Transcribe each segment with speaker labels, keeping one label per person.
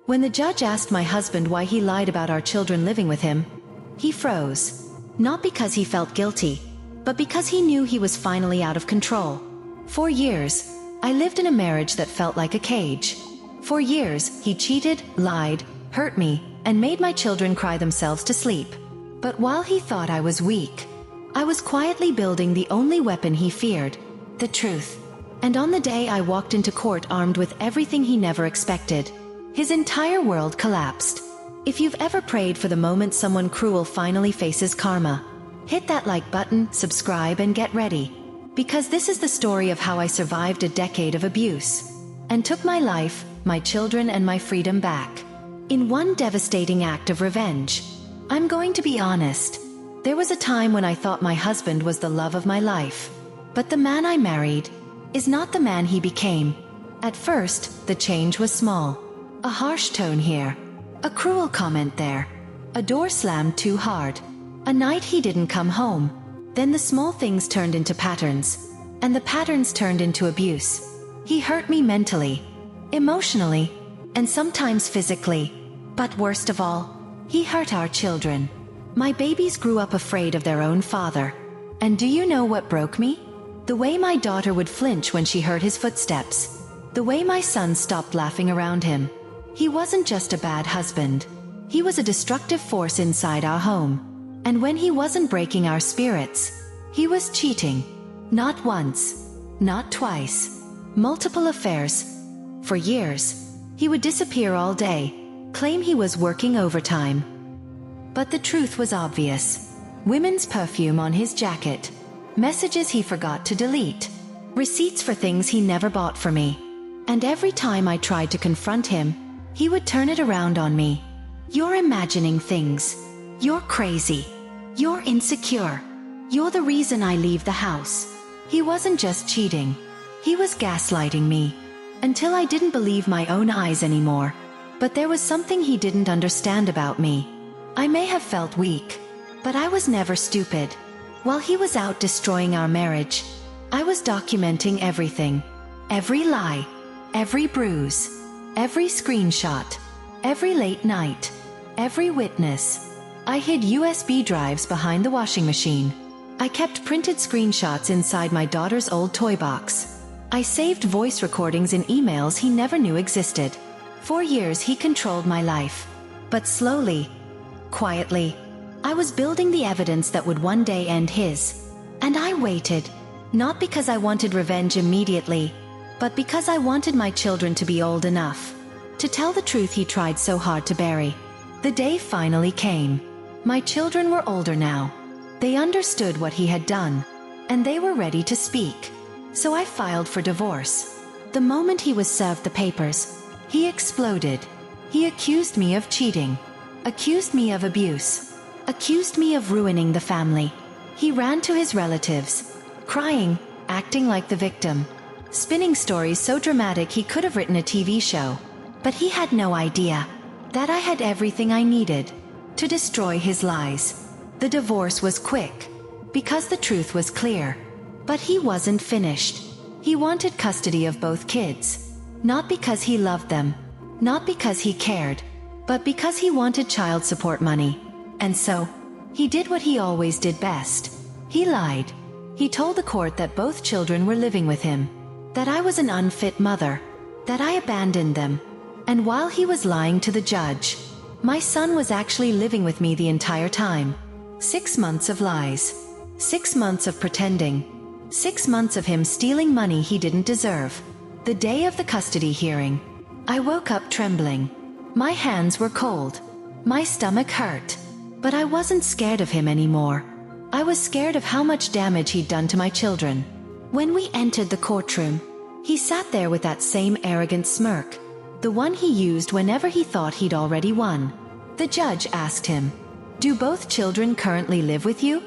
Speaker 1: When the judge asked my husband why he lied about our children living with him, he froze. Not because he felt guilty, but because he knew he was finally out of control. For years, I lived in a marriage that felt like a cage. For years, he cheated, lied, hurt me, and made my children cry themselves to sleep. But while he thought I was weak, I was quietly building the only weapon he feared, the truth. And on the day I walked into court armed with everything he never expected, his entire world collapsed. If you've ever prayed for the moment someone cruel finally faces karma, hit that like button, subscribe, and get ready. Because this is the story of how I survived a decade of abuse and took my life, my children, and my freedom back in one devastating act of revenge. I'm going to be honest. There was a time when I thought my husband was the love of my life. But the man I married is not the man he became. At first, the change was small. A harsh tone here, a cruel comment there, a door slammed too hard, a night he didn't come home. Then the small things turned into patterns, and the patterns turned into abuse. He hurt me mentally, emotionally, and sometimes physically. But worst of all, he hurt our children. My babies grew up afraid of their own father. And do you know what broke me? The way my daughter would flinch when she heard his footsteps. The way my son stopped laughing around him. He wasn't just a bad husband. He was a destructive force inside our home. And when he wasn't breaking our spirits, he was cheating. Not once, not twice, multiple affairs. For years, he would disappear all day, claim he was working overtime. But the truth was obvious. Women's perfume on his jacket, messages he forgot to delete, receipts for things he never bought for me. And every time I tried to confront him, he would turn it around on me. You're imagining things. You're crazy. You're insecure. You're the reason I leave the house. He wasn't just cheating. He was gaslighting me. Until I didn't believe my own eyes anymore. But there was something he didn't understand about me. I may have felt weak, but I was never stupid. While he was out destroying our marriage, I was documenting everything. Every lie, every bruise, every screenshot, every late night, every witness. I hid USB drives behind the washing machine. I kept printed screenshots inside my daughter's old toy box. I saved voice recordings in emails he never knew existed. For years he controlled my life. But slowly, quietly, I was building the evidence that would one day end his. And I waited. Not because I wanted revenge immediately, but because I wanted my children to be old enough to tell the truth he tried so hard to bury. The day finally came. My children were older now. They understood what he had done, and they were ready to speak. So I filed for divorce. The moment he was served the papers, he exploded. He accused me of cheating, accused me of abuse, accused me of ruining the family. He ran to his relatives, crying, acting like the victim, spinning stories so dramatic he could have written a TV show. But he had no idea that I had everything I needed to destroy his lies. The divorce was quick, because the truth was clear. But he wasn't finished. He wanted custody of both kids. Not because he loved them, not because he cared, but because he wanted child support money. And so, he did what he always did best. He lied. He told the court that both children were living with him, that I was an unfit mother, that I abandoned them. And while he was lying to the judge, my son was actually living with me the entire time. 6 months of lies. 6 months of pretending. 6 months of him stealing money he didn't deserve. The day of the custody hearing, I woke up trembling. My hands were cold. My stomach hurt. But I wasn't scared of him anymore. I was scared of how much damage he'd done to my children. When we entered the courtroom, he sat there with that same arrogant smirk, the one he used whenever he thought he'd already won. The judge asked him, "Do both children currently live with you?"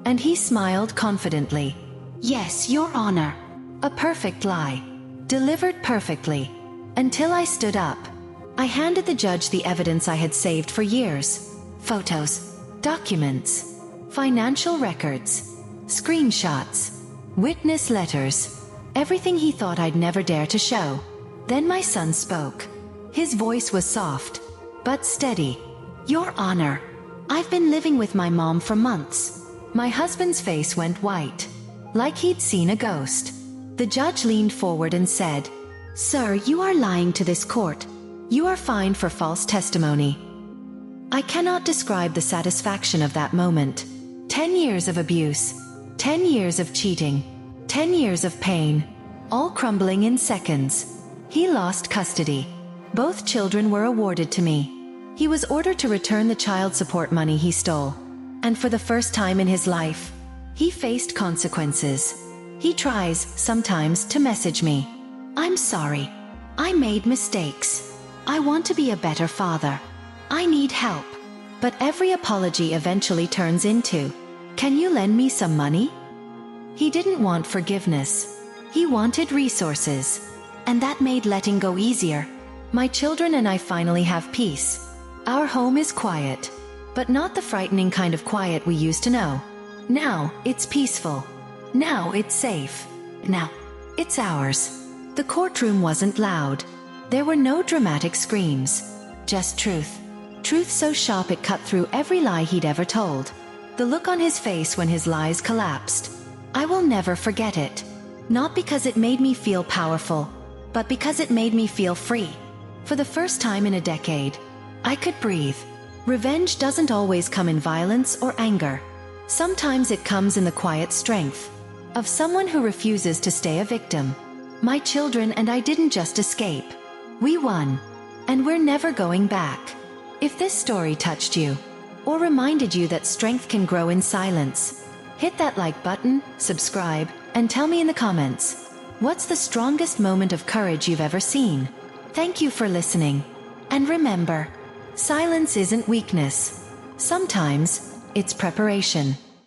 Speaker 1: And he smiled confidently. "Yes, Your Honor." A perfect lie. Delivered perfectly. Until I stood up. I handed the judge the evidence I had saved for years. Photos, documents, financial records, screenshots, witness letters, everything he thought I'd never dare to show. Then my son spoke. His voice was soft, but steady. "Your Honor, I've been living with my mom for months." My husband's face went white, like he'd seen a ghost. The judge leaned forward and said, "Sir, you are lying to this court. You are fined for false testimony." I cannot describe the satisfaction of that moment. 10 years of abuse, 10 years of cheating, 10 years of pain, all crumbling in seconds. He lost custody. Both children were awarded to me. He was ordered to return the child support money he stole. And for the first time in his life, he faced consequences. He tries, sometimes, to message me. "I'm sorry. I made mistakes. I want to be a better father. I need help." But every apology eventually turns into, "Can you lend me some money?" He didn't want forgiveness. He wanted resources. And that made letting go easier. My children and I finally have peace. Our home is quiet. But not the frightening kind of quiet we used to know. Now, it's peaceful. Now, it's safe. Now, it's ours. The courtroom wasn't loud. There were no dramatic screams. Just truth. Truth so sharp it cut through every lie he'd ever told. The look on his face when his lies collapsed. I will never forget it. Not because it made me feel powerful, but because it made me feel free. For the first time in a decade, I could breathe. Revenge doesn't always come in violence or anger. Sometimes it comes in the quiet strength of someone who refuses to stay a victim. My children and I didn't just escape. We won. And we're never going back. If this story touched you, or reminded you that strength can grow in silence, hit that like button, subscribe, and tell me in the comments, what's the strongest moment of courage you've ever seen? Thank you for listening. And remember, silence isn't weakness. Sometimes, it's preparation.